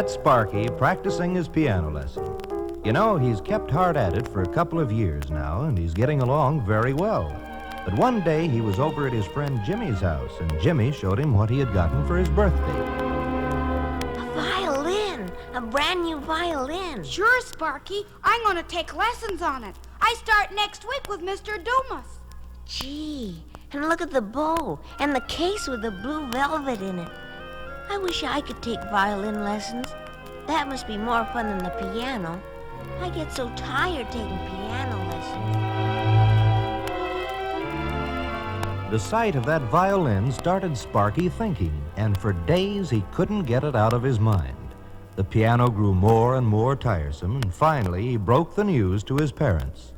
That's Sparky practicing his piano lesson. You know, he's kept hard at it for a couple of years now, and he's getting along very well. But one day he was over at his friend Jimmy's house, and Jimmy showed him what he had gotten for his birthday. A violin! A brand new violin! Sure, Sparky. I'm going to take lessons on it. I start next week with Mr. Dumas. Gee, and look at the bow and the case with the blue velvet in it. I wish I could take violin lessons. That must be more fun than the piano. I get so tired taking piano lessons. The sight of that violin started Sparky thinking, and for days he couldn't get it out of his mind. The piano grew more and more tiresome, and finally he broke the news to his parents.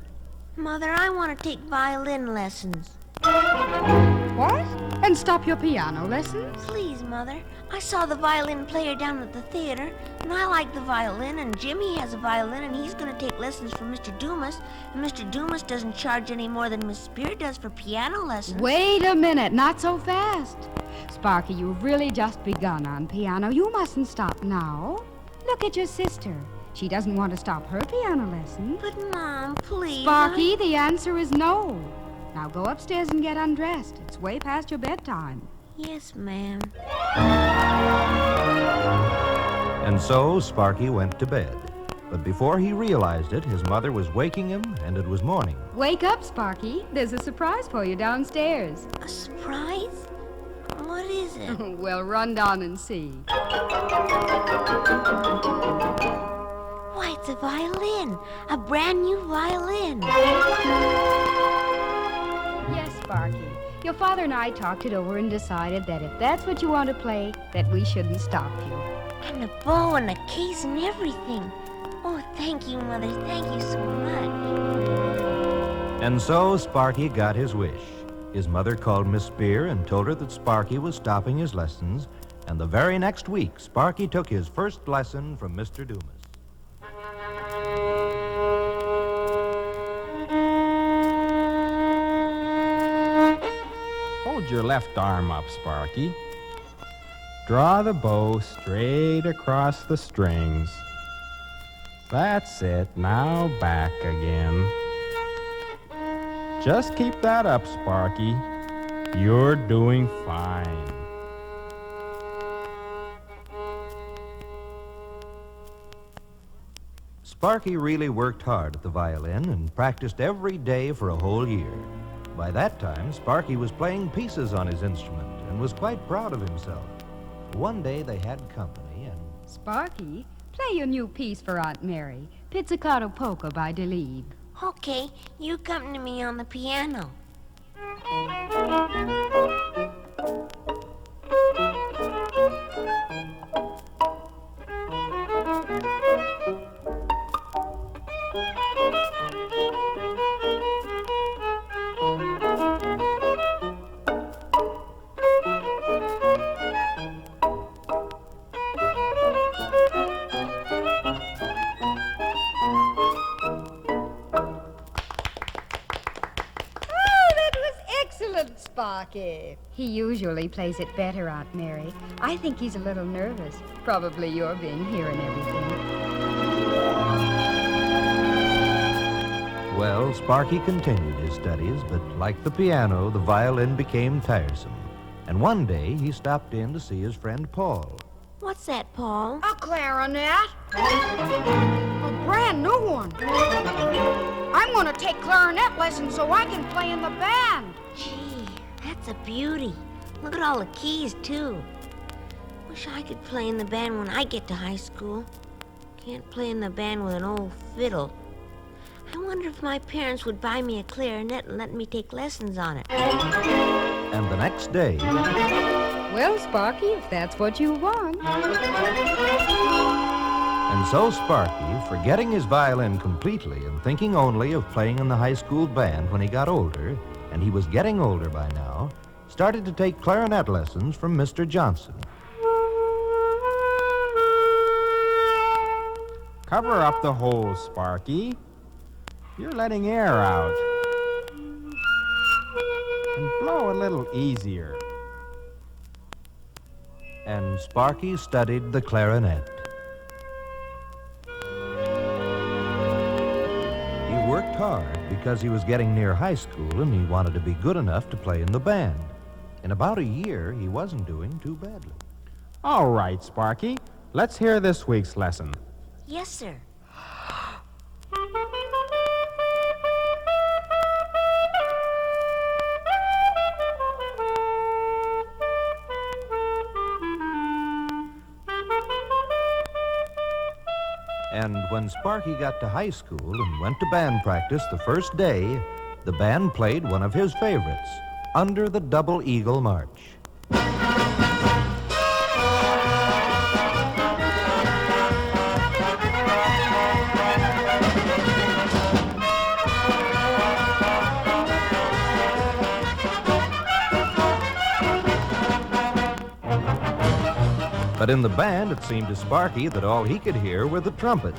Mother, I want to take violin lessons. What? And stop your piano lessons? Please, Mother. I saw the violin player down at the theater, and I like the violin, and Jimmy has a violin, and he's going to take lessons from Mr. Dumas, and Mr. Dumas doesn't charge any more than Miss Spear does for piano lessons. Wait a minute, not so fast. Sparky, you've really just begun on piano. You mustn't stop now. Look at your sister. She doesn't want to stop her piano lessons. But, Mom, please. Sparky, the answer is no. Now go upstairs and get undressed. It's way past your bedtime. Yes, ma'am. And so Sparky went to bed. But before he realized it, his mother was waking him, and it was morning. Wake up, Sparky. There's a surprise for you downstairs. A surprise? What is it? Well, run down and see. Why, it's a violin. A brand new violin. Yes, Sparky. Your father and I talked it over and decided that if that's what you want to play, that we shouldn't stop you. And a bow and a case and everything. Oh, thank you, Mother. Thank you so much. And so Sparky got his wish. His mother called Miss Spear and told her that Sparky was stopping his lessons, and the very next week, Sparky took his first lesson from Mr. Dumas. Hold your left arm up, Sparky. Draw the bow straight across the strings. That's it. Now back again. Just keep that up, Sparky. You're doing fine. Sparky really worked hard at the violin and practiced every day for a whole year. By that time, Sparky was playing pieces on his instrument and was quite proud of himself. One day they had company and... Sparky, play your new piece for Aunt Mary, Pizzicato Polka by DeLeague. Okay, you accompany me on the piano. Sparky. He usually plays it better, Aunt Mary. I think he's a little nervous. Probably you're being here and everything. Well, Sparky continued his studies, but like the piano, the violin became tiresome. And one day, he stopped in to see his friend Paul. What's that, Paul? A clarinet. A brand new one. I'm going to take clarinet lessons so I can play in the band. Gee, that's a beauty. Look at all the keys, too. Wish I could play in the band when I get to high school. Can't play in the band with an old fiddle. I wonder if my parents would buy me a clarinet and let me take lessons on it. And the next day... Well, Sparky, if that's what you want. And so Sparky, forgetting his violin completely and thinking only of playing in the high school band when he got older, and he was getting older by now, started to take clarinet lessons from Mr. Johnson. Cover up the holes, Sparky. You're letting air out. And blow a little easier. And Sparky studied the clarinet. hard because he was getting near high school and he wanted to be good enough to play in the band. In about a year, he wasn't doing too badly. All right, Sparky. Let's hear this week's lesson. Yes, sir. And when Sparky got to high school and went to band practice the first day, the band played one of his favorites, Under the Double Eagle March. But in the band, it seemed to Sparky that all he could hear were the trumpets.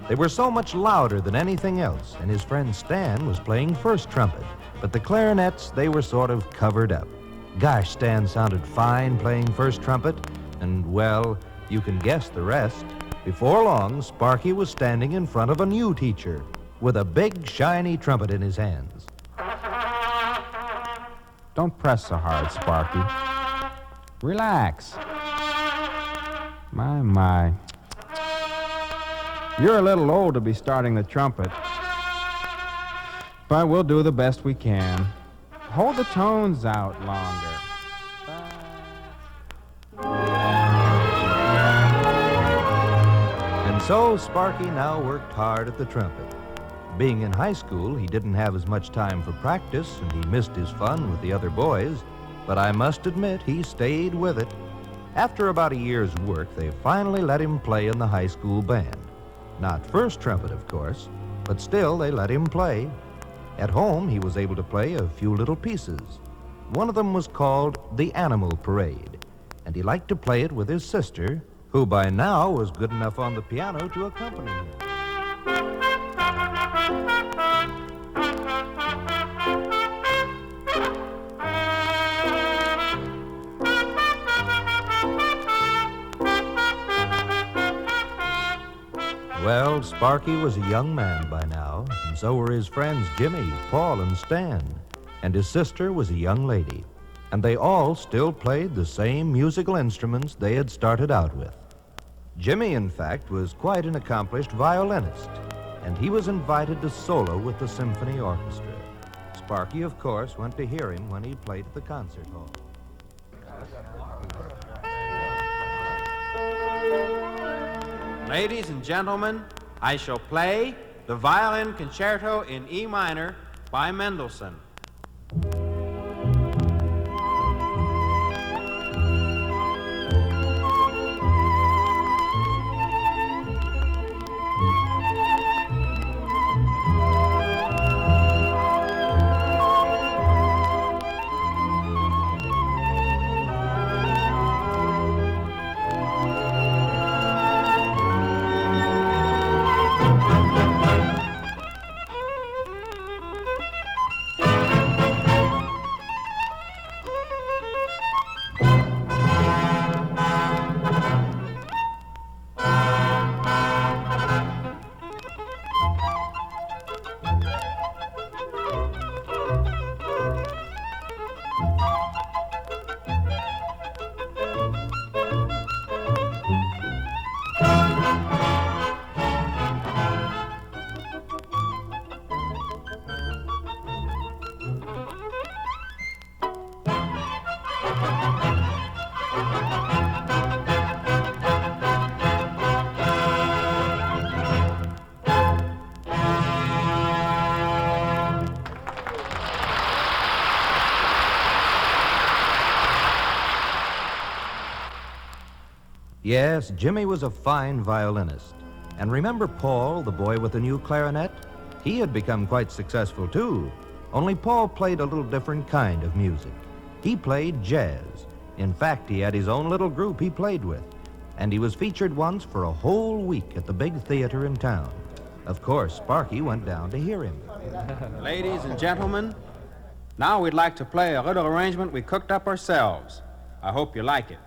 They were so much louder than anything else, and his friend Stan was playing first trumpet. But the clarinets, they were sort of covered up. Gosh, Stan sounded fine playing first trumpet, and, well, you can guess the rest. Before long, Sparky was standing in front of a new teacher with a big, shiny trumpet in his hands. Don't press so hard, Sparky. Relax. My. You're a little old to be starting the trumpet, but we'll do the best we can. Hold the tones out longer. And so Sparky now worked hard at the trumpet. Being in high school, he didn't have as much time for practice, and he missed his fun with the other boys, but I must admit he stayed with it. After about a year's work, they finally let him play in the high school band. Not first trumpet, of course, but still they let him play. At home, he was able to play a few little pieces. One of them was called The Animal Parade, and he liked to play it with his sister, who by now was good enough on the piano to accompany him. Well, Sparky was a young man by now, and so were his friends Jimmy, Paul, and Stan. And his sister was a young lady. And they all still played the same musical instruments they had started out with. Jimmy, in fact, was quite an accomplished violinist, and he was invited to solo with the symphony orchestra. Sparky, of course, went to hear him when he played at the concert hall. Ladies and gentlemen, I shall play the Violin Concerto in E minor by Mendelssohn. Yes, Jimmy was a fine violinist. And remember Paul, the boy with the new clarinet? He had become quite successful, too. Only Paul played a little different kind of music. He played jazz. In fact, he had his own little group he played with. And he was featured once for a whole week at the big theater in town. Of course, Sparky went down to hear him. Ladies and gentlemen, now we'd like to play a little arrangement we cooked up ourselves. I hope you like it.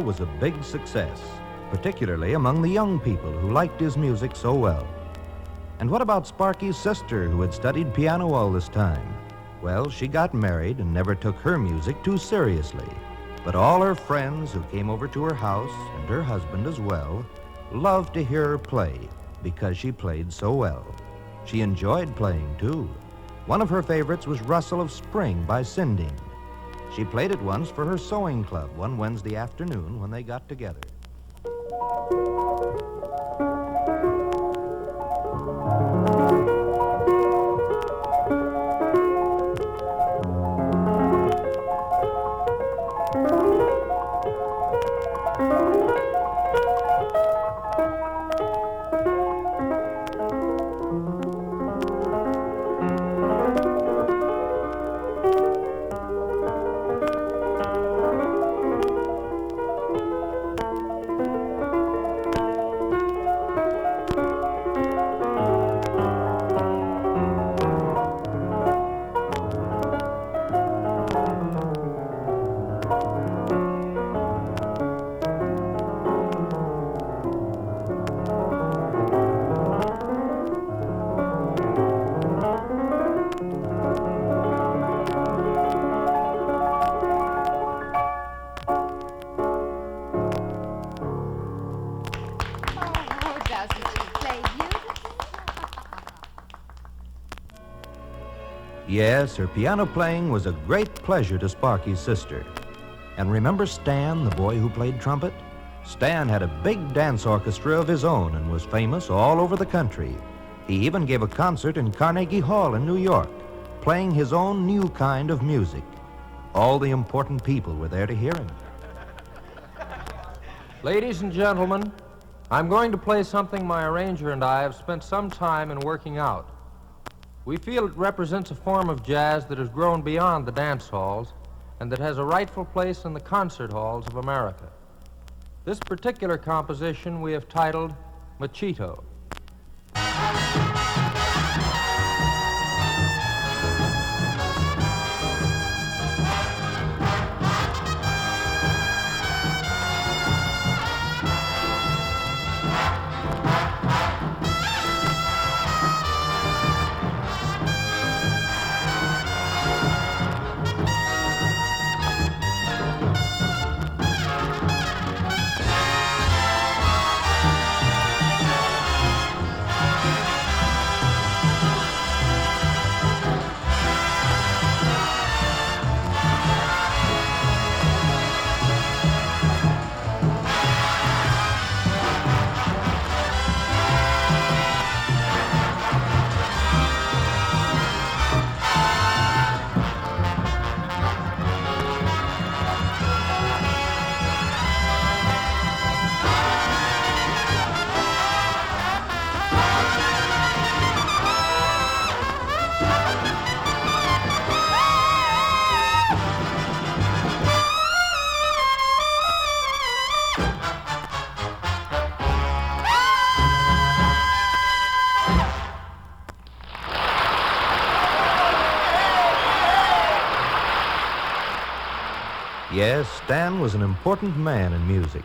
was a big success, particularly among the young people who liked his music so well. And what about Sparky's sister, who had studied piano all this time? Well, she got married and never took her music too seriously. But all her friends who came over to her house, and her husband as well, loved to hear her play because she played so well. She enjoyed playing, too. One of her favorites was Rustle of Spring by Sinding. She played it once for her sewing club one Wednesday afternoon when they got together. Oh, doesn't she play beautifully? Yes, her piano playing was a great pleasure to Sparky's sister. And remember Stan, the boy who played trumpet? Stan had a big dance orchestra of his own and was famous all over the country. He even gave a concert in Carnegie Hall in New York, playing his own new kind of music. All the important people were there to hear him. Ladies and gentlemen, I'm going to play something my arranger and I have spent some time in working out. We feel it represents a form of jazz that has grown beyond the dance halls and that has a rightful place in the concert halls of America. This particular composition we have titled Machito. Yes, Stan was an important man in music.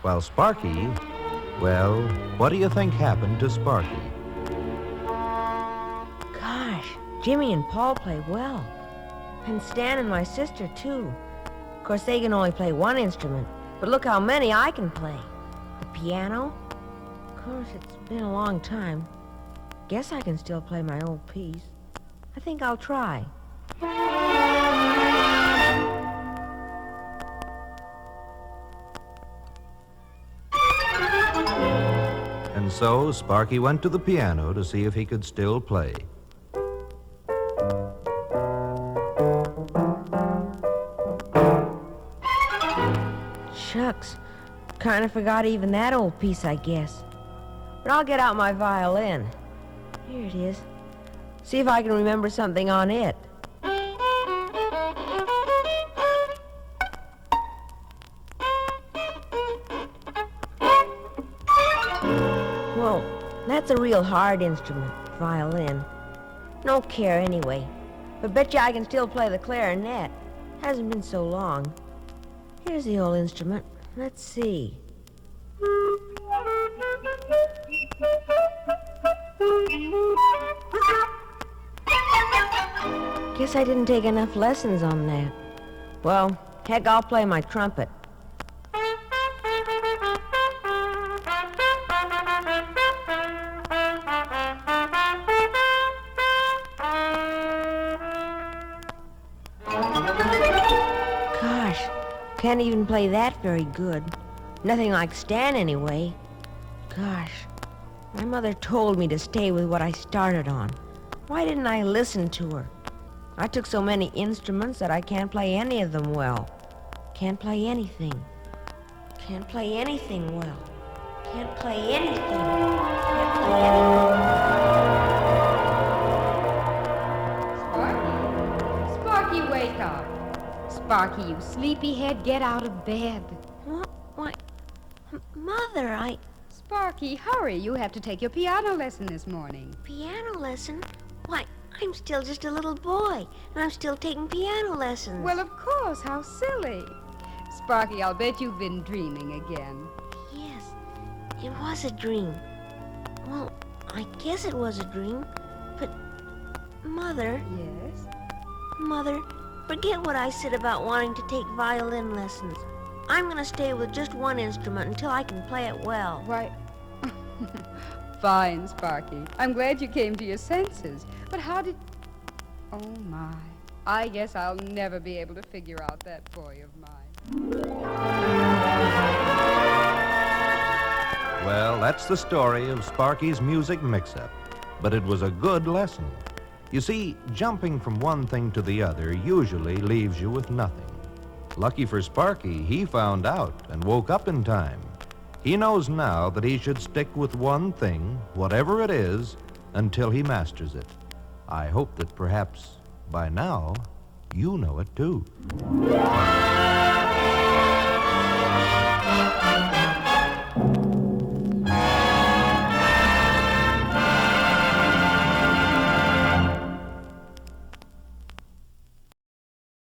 While Sparky, well, what do you think happened to Sparky? Gosh, Jimmy and Paul play well. And Stan and my sister, too. Of course, they can only play one instrument, but look how many I can play. The piano? Of course, it's been a long time. Guess I can still play my old piece. I think I'll try. And so Sparky went to the piano to see if he could still play. Shucks, kind of forgot even that old piece, I guess. But I'll get out my violin. Here it is. See if I can remember something on it. Whoa, that's a real hard instrument, violin. No care anyway. But bet you I can still play the clarinet. Hasn't been so long. Here's the old instrument. Let's see. Guess I didn't take enough lessons on that. Well, heck, I'll play my trumpet. Gosh, can't even play that very good. Nothing like Stan, anyway. Gosh, my mother told me to stay with what I started on. Why didn't I listen to her? I took so many instruments that I can't play any of them well. Can't play anything. Can't play anything well. Can't play anything. Can't play anything. Sparky, wake up. Sparky, you sleepyhead, get out of bed. What? Why? Mother, Sparky, hurry. You have to take your piano lesson this morning. Piano lesson? Why, I'm still just a little boy, and I'm still taking piano lessons. Well, of course. How silly. Sparky, I'll bet you've been dreaming again. Yes, it was a dream. Well, I guess it was a dream, but Mother, Yes? Mother, forget what I said about wanting to take violin lessons. I'm going to stay with just one instrument until I can play it well. Why... Fine, Sparky. I'm glad you came to your senses. But how did... Oh, my. I guess I'll never be able to figure out that boy of mine. Well, that's the story of Sparky's music mix-up. But it was a good lesson. You see, jumping from one thing to the other usually leaves you with nothing. Lucky for Sparky, he found out and woke up in time. He knows now that he should stick with one thing, whatever it is, until he masters it. I hope that perhaps by now you know it too.